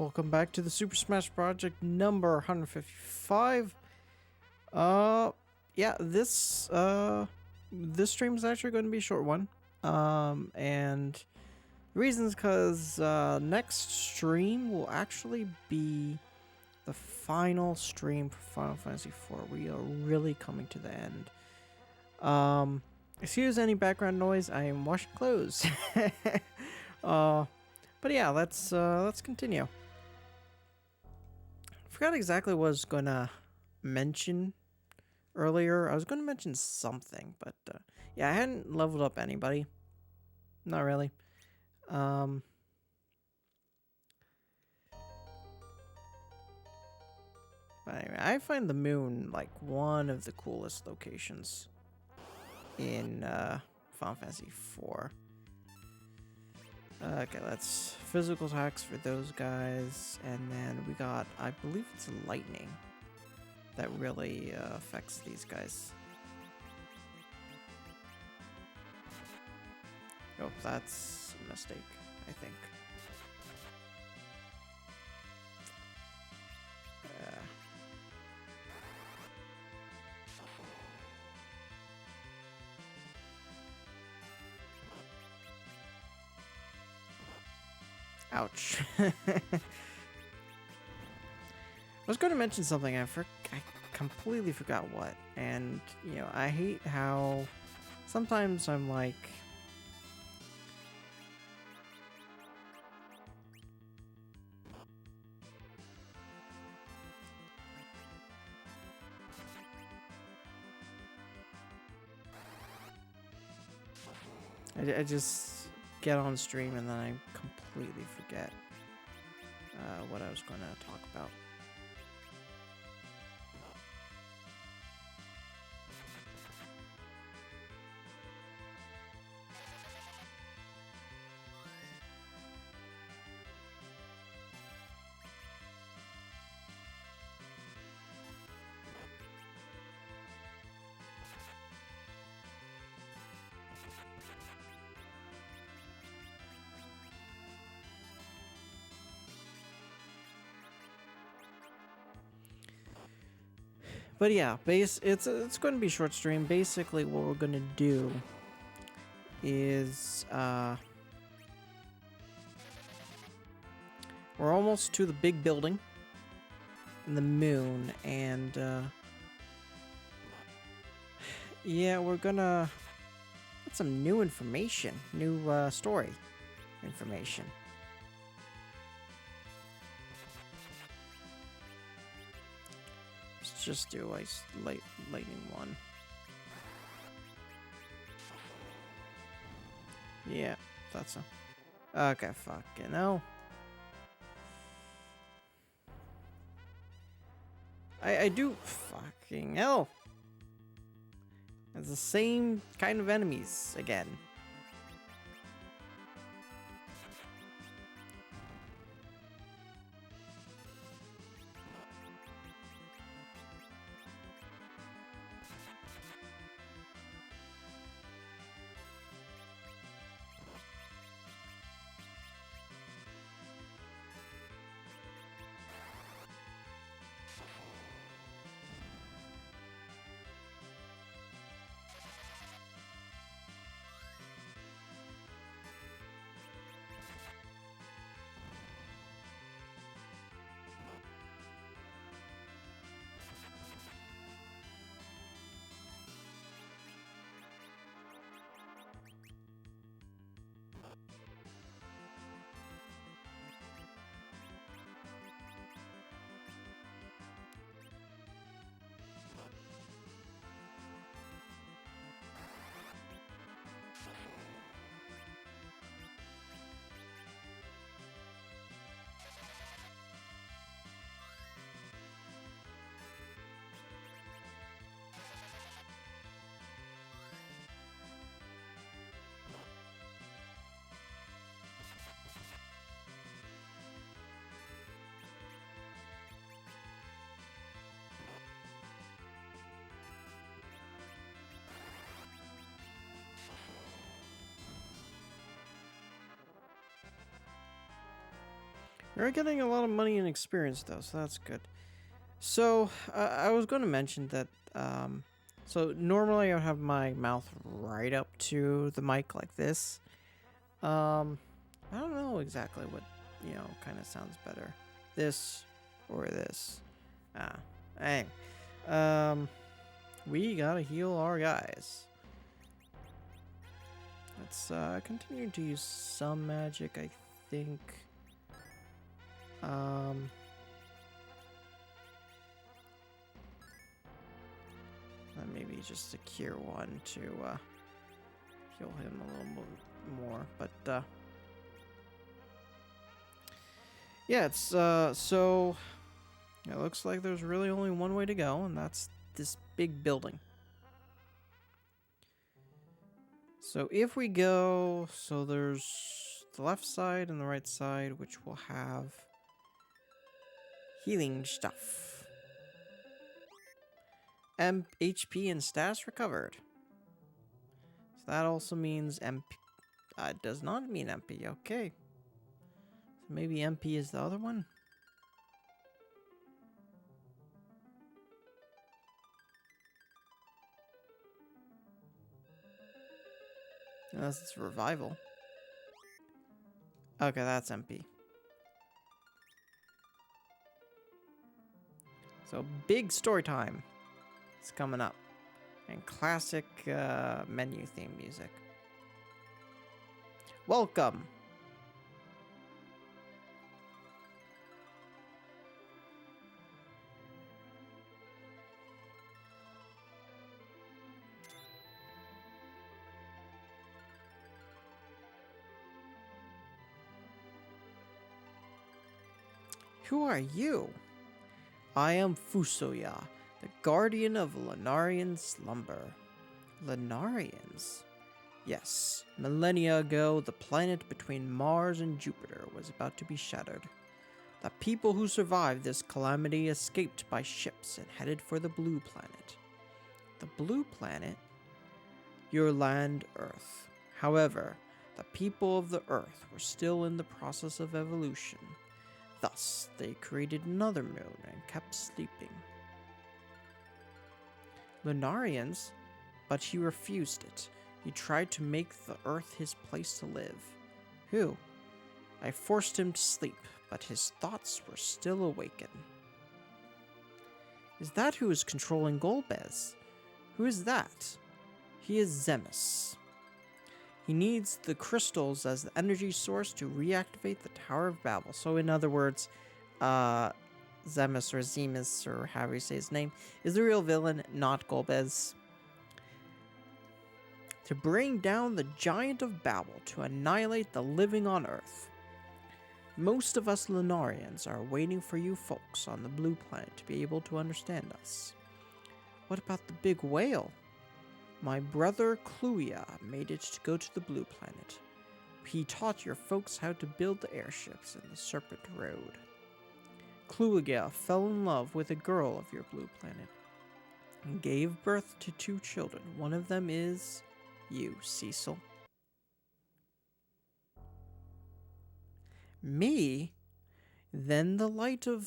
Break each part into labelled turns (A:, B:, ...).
A: Welcome back to the Super Smash Project number 155. Yeah, this stream is actually going to be a short one. And the reason is because next stream will actually be the final stream for Final Fantasy IV. We are really coming to the end. Excuse any background noise. I am washing clothes. But yeah, let's continue. Forgot exactly what I was gonna mention earlier. I was gonna mention something, but yeah, I hadn't leveled up anybody. Not really. But anyway, I find the moon like one of the coolest locations in Final Fantasy IV. Okay, that's physical attacks for those guys, and then we got, I believe it's lightning that really affects these guys. Oh, that's a mistake, I think. Ouch. I was going to mention something, I completely forgot what. And, you know, I hate how sometimes I'm like... I just get on stream and then I completely forget what I was going to talk about. But yeah, it's going to be a short stream. Basically, what we're going to do is we're almost to the big building in the moon, and yeah, we're gonna get some new information, new story information. Just do lightning one. Yeah, thought so. Okay, fucking hell. I do fucking hell. It's the same kind of enemies again. We're getting a lot of money and experience though, so that's good. So I was going to mention that. So normally I would have my mouth right up to the mic like this. I don't know exactly what kind of sounds better, this or this. Hey, we gotta heal our guys. Let's continue to use some magic, I think. Maybe just a cure one to heal him a little more, but yeah, it's so it looks like there's really only one way to go, and that's this big building. So if we go, so there's the left side and the right side, which will have healing stuff. HP and stats recovered. So that also means MP. It does not mean MP. Okay. So maybe MP is the other one? Unless it's revival. Okay, that's MP. So big story time is coming up. And classic menu theme music. Welcome! Who are you? I am Fusoya, the guardian of Lunarian slumber. Lunarians? Yes, millennia ago, the planet between Mars and Jupiter was about to be shattered. The people who survived this calamity escaped by ships and headed for the Blue Planet. The Blue Planet? Your land, Earth. However, the people of the Earth were still in the process of evolution. Thus, they created another moon and kept sleeping. Lunarians? But he refused it. He tried to make the Earth his place to live. Who? I forced him to sleep, but his thoughts were still awakened. Is that who is controlling Golbez? Who is that? He is Zemus. He needs the crystals as the energy source to reactivate the Tower of Babel. So in other words, Zemus or Zemus, or however you say his name, is the real villain, not Golbez. To bring down the Giant of Babel to annihilate the living on Earth. Most of us Lunarians are waiting for you folks on the Blue Planet to be able to understand us. What about the big whale? My brother Kluya made it to go to the Blue Planet. He taught your folks how to build the airships in the Serpent Road. Kluya fell in love with a girl of your Blue Planet and gave birth to 2 children. One of them is you, Cecil. Me? Then the light of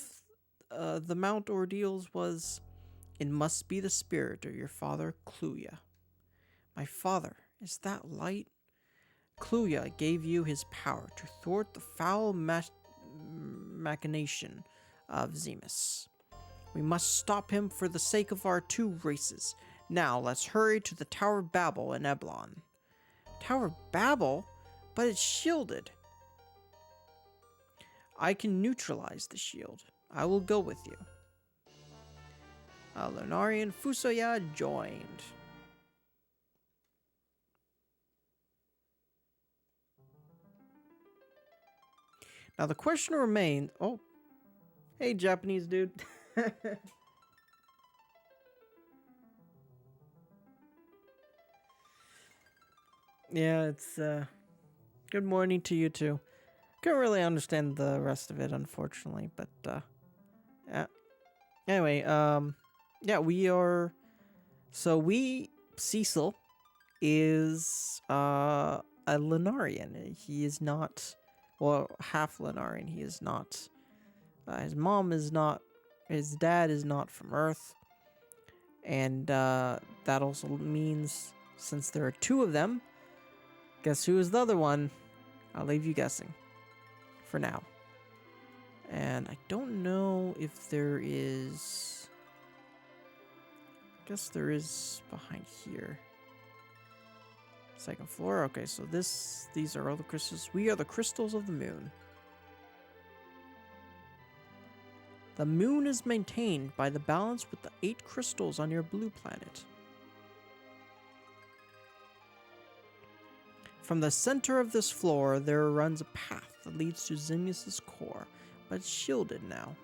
A: the Mount Ordeals was, it must be the spirit of your father, Kluya. My father, is that light? Kluya gave you his power to thwart the foul machination of Zemus. We must stop him for the sake of our 2 races. Now, let's hurry to the Tower of Babel in Eblon. Tower of Babel? But it's shielded. I can neutralize the shield. I will go with you. Lunarian Fusoya joined. Now the question remains... Oh. Hey, Japanese dude. Yeah, it's, good morning to you too. Couldn't really understand the rest of it, unfortunately, but, yeah. Anyway, yeah, we are... So Cecil is, a Lunarian. He is not... well, half Lunarian. He is not. His mom is not. His dad is not from Earth. And that also means, since there are two of them, guess who is the other one? I'll leave you guessing. For now. And I don't know if there is... I guess there is behind here. Second floor. Okay, so these are all the crystals. We are the crystals of the moon. The moon is maintained by the balance with the 8 crystals on your blue planet. From the center of this floor, there runs a path that leads to Zinnius' core, but it's shielded now.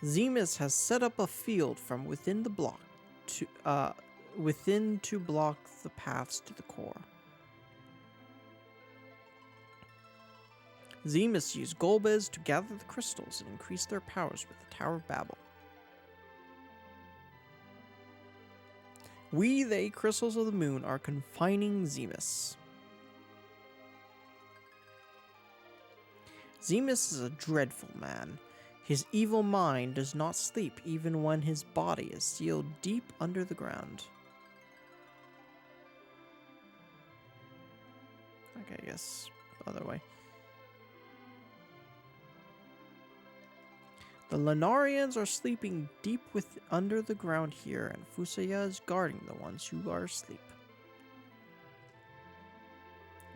A: Zemus has set up a field from within the block to to block the paths to the core. Zemus used Golbez to gather the crystals and increase their powers with the Tower of Babel. We, the 8 crystals of the moon, are confining Zemus. Zemus is a dreadful man. His evil mind does not sleep even when his body is sealed deep under the ground. Okay, I guess other way. The Lunarians are sleeping deep under the ground here, and Fusaya is guarding the ones who are asleep.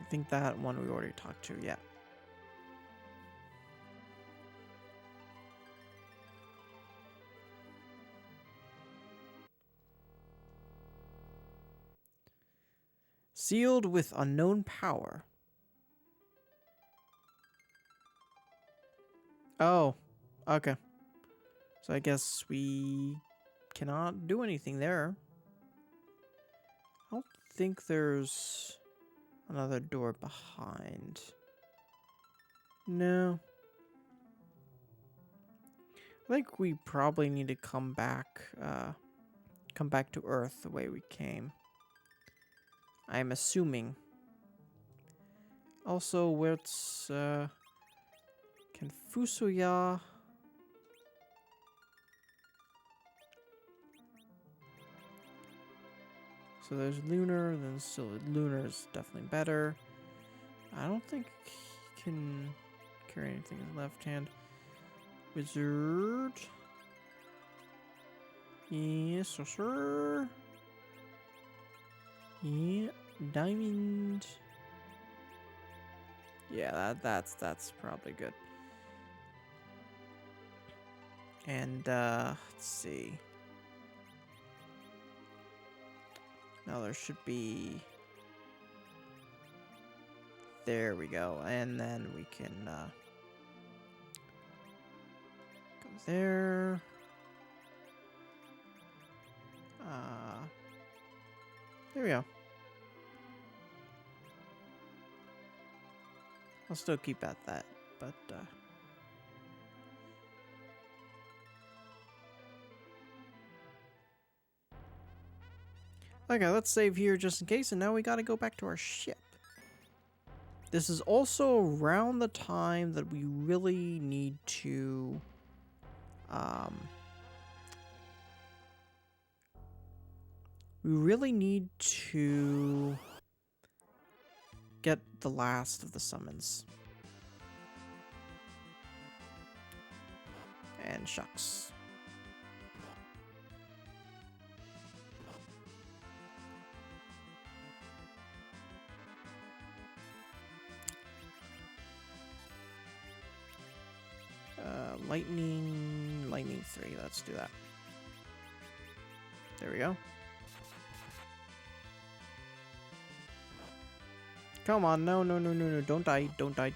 A: I think that one we already talked to, yeah. Sealed with unknown power. Oh, okay. So I guess we cannot do anything there. I don't think there's another door behind. No. I think we probably need to come back to Earth the way we came. I'm assuming. Also, where's can Fusuya... So there's Lunar, then still Lunar is definitely better. I don't think he can carry anything in his left hand. Wizard. Yes, sir. Yeah, diamond. Yeah, that's probably good. And let's see. Now there should be... There we go. And then we can go there. There we go. I'll still keep at that, but okay, let's save here just in case, and now we gotta go back to our ship. This is also around the time that we really need to get the last of the summons. And shucks. Lightning 3, let's do that. There we go. Come on, no, don't die, don't die.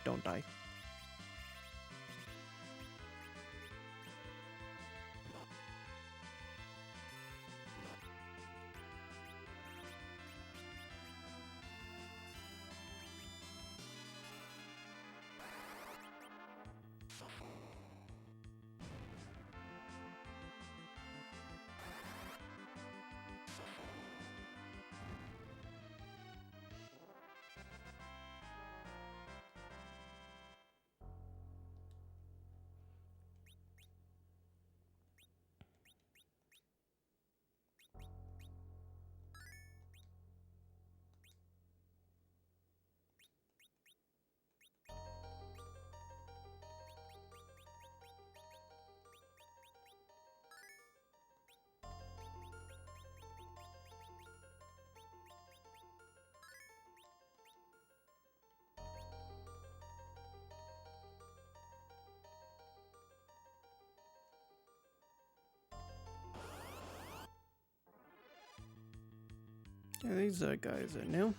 A: Yeah, these guys are new.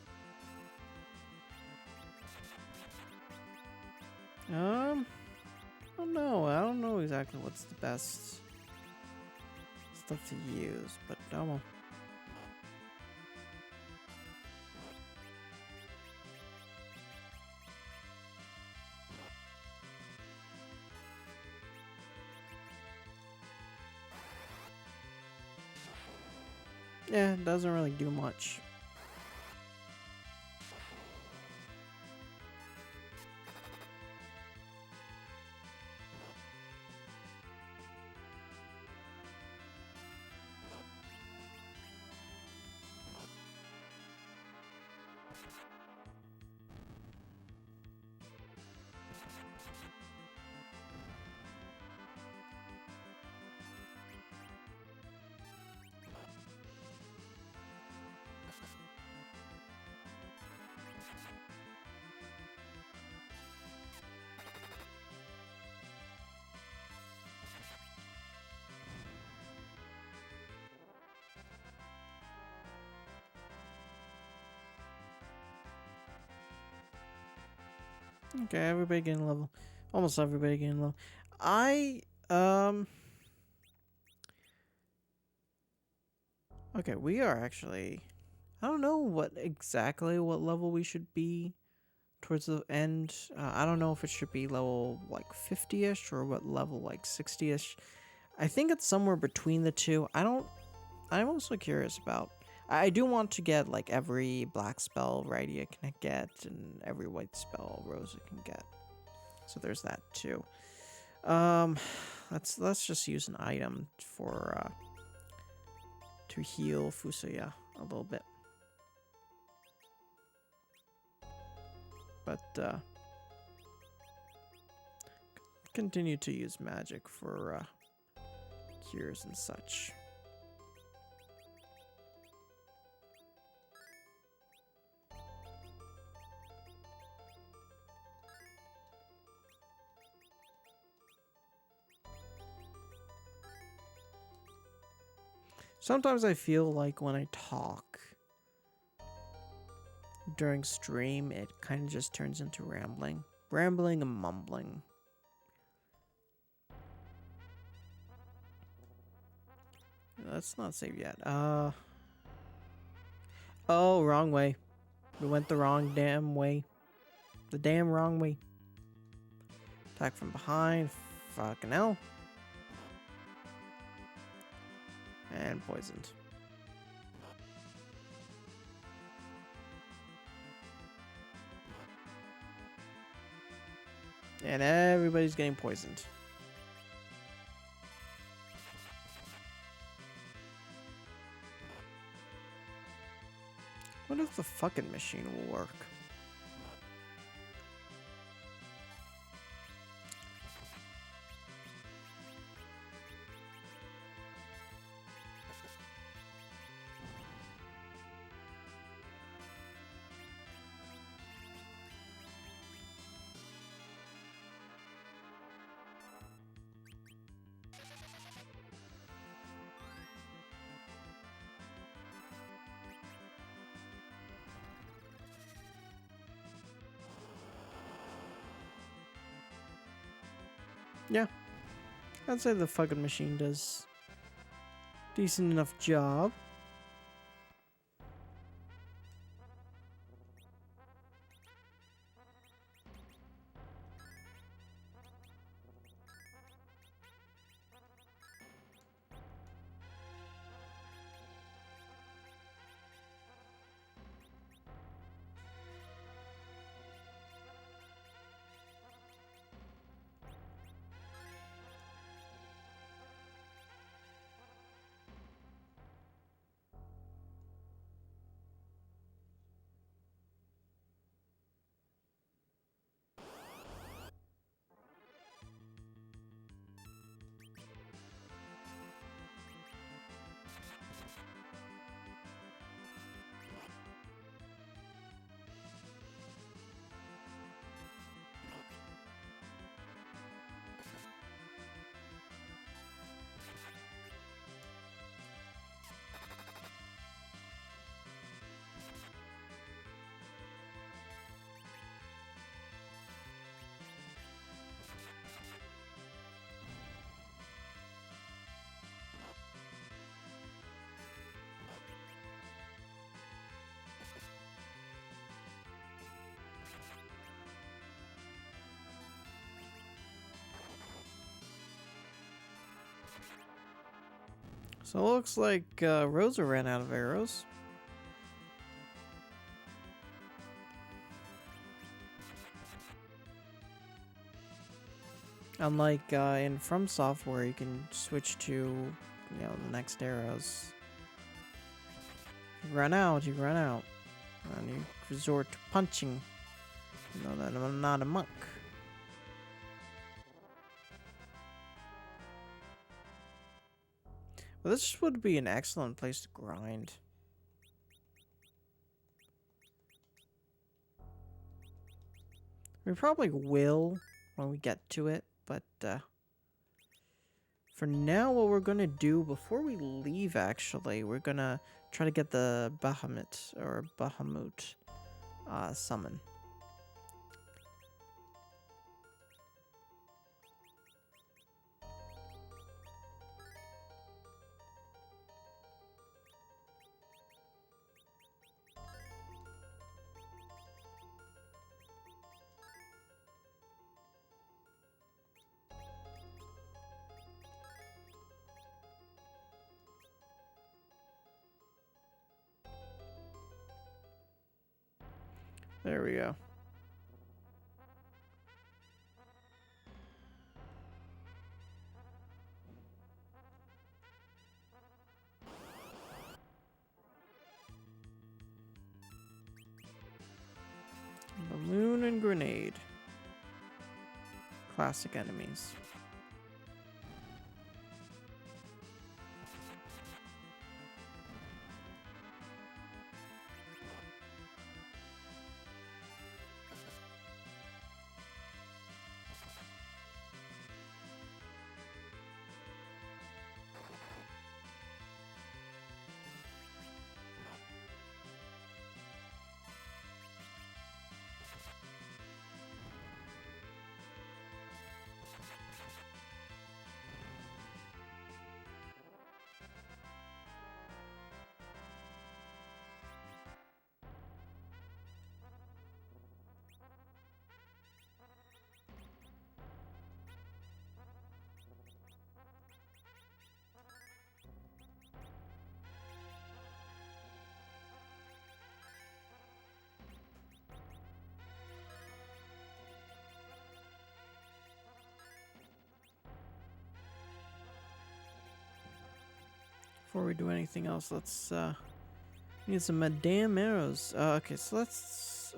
A: I don't know. I don't know exactly what's the best stuff to use, but oh well. Yeah, it doesn't really do much. Okay, everybody getting level. Almost everybody getting level. Okay, we are actually. I don't know what level we should be towards the end. I don't know if it should be level like 50ish or what level like 60ish. I think it's somewhere between the two. I'm also curious about. I do want to get like every black spell Rydia can get and every white spell Rosa can get. So there's that too. Let's just use an item for to heal Fusuya a little bit. But continue to use magic for cures and such. Sometimes I feel like when I talk during stream, it kind of just turns into rambling. Rambling and mumbling. Let's not save yet. Oh, wrong way. We went the wrong damn way. The damn wrong way. Attack from behind. Fucking hell. And poisoned. And everybody's getting poisoned. What if the fucking machine will work? Yeah. I'd say the fucking machine does decent enough job. So it looks like Rosa ran out of arrows. Unlike in From Software, you can switch to, you know, the next arrows. You run out, you run out. And you resort to punching. You know that I'm not a monk. Well, this would be an excellent place to grind. We probably will when we get to it, but for now, what we're gonna do before we leave, actually, we're gonna try to get the Bahamut or Bahamut summon. There we go. Balloon and grenade. Classic enemies. Before we do anything else, let's need some damn arrows. Okay, so let's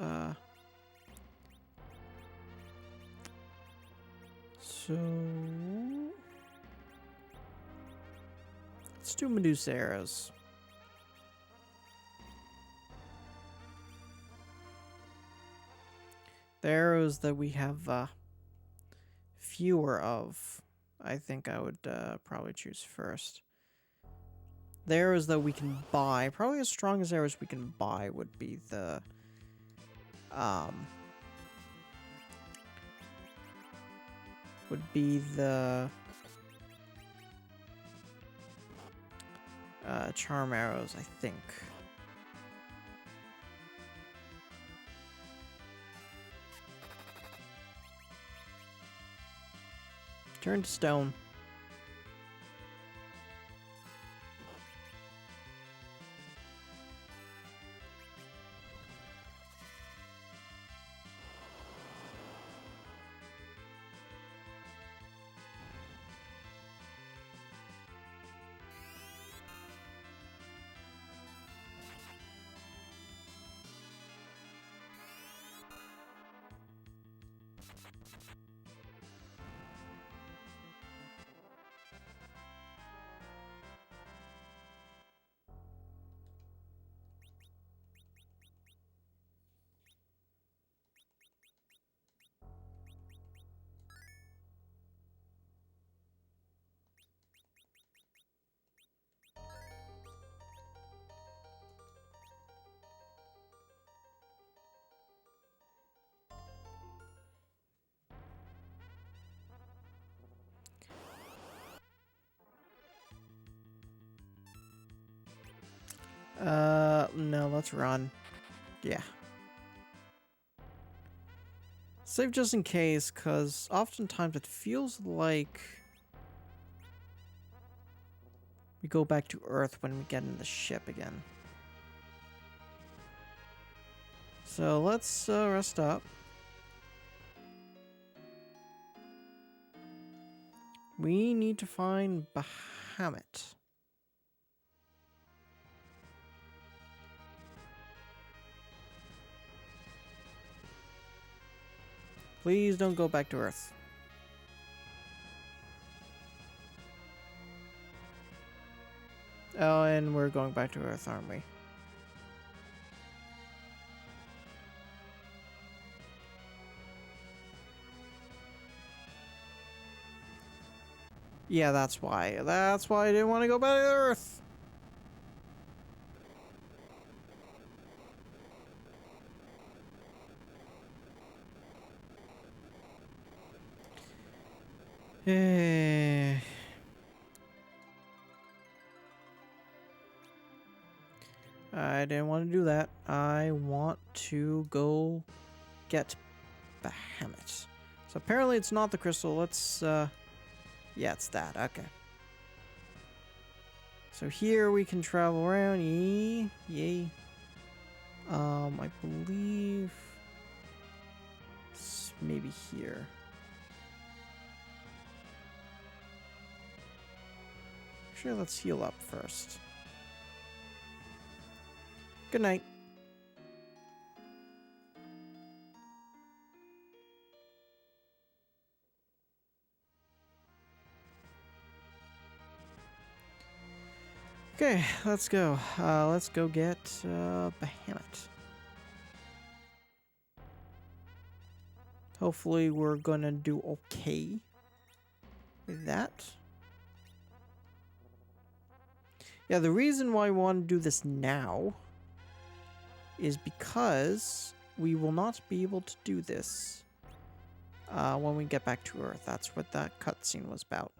A: let's do Medusa arrows. The arrows that we have fewer of, I think I would probably choose first. The arrows that we can buy, probably as strong as arrows we can buy would be the charm arrows, I think. Turn to stone. No, let's run. Yeah. Save just in case, because oftentimes it feels like we go back to Earth when we get in the ship again. So let's rest up. We need to find Bahamut. Please don't go back to Earth. Oh, and we're going back to Earth, aren't we? Yeah, that's why. That's why I didn't want to go back to Earth. I didn't want to do that. I want to go get Bahamut. So apparently it's not the crystal. Let's, yeah, it's that. Okay. So here we can travel around. Yay. I believe it's maybe here. Actually, let's heal up first. Good night. Okay, let's go. Let's go get Bahamut. Hopefully we're gonna do okay with that. Yeah, the reason why I want to do this now is because we will not be able to do this when we get back to Earth. That's what that cutscene was about.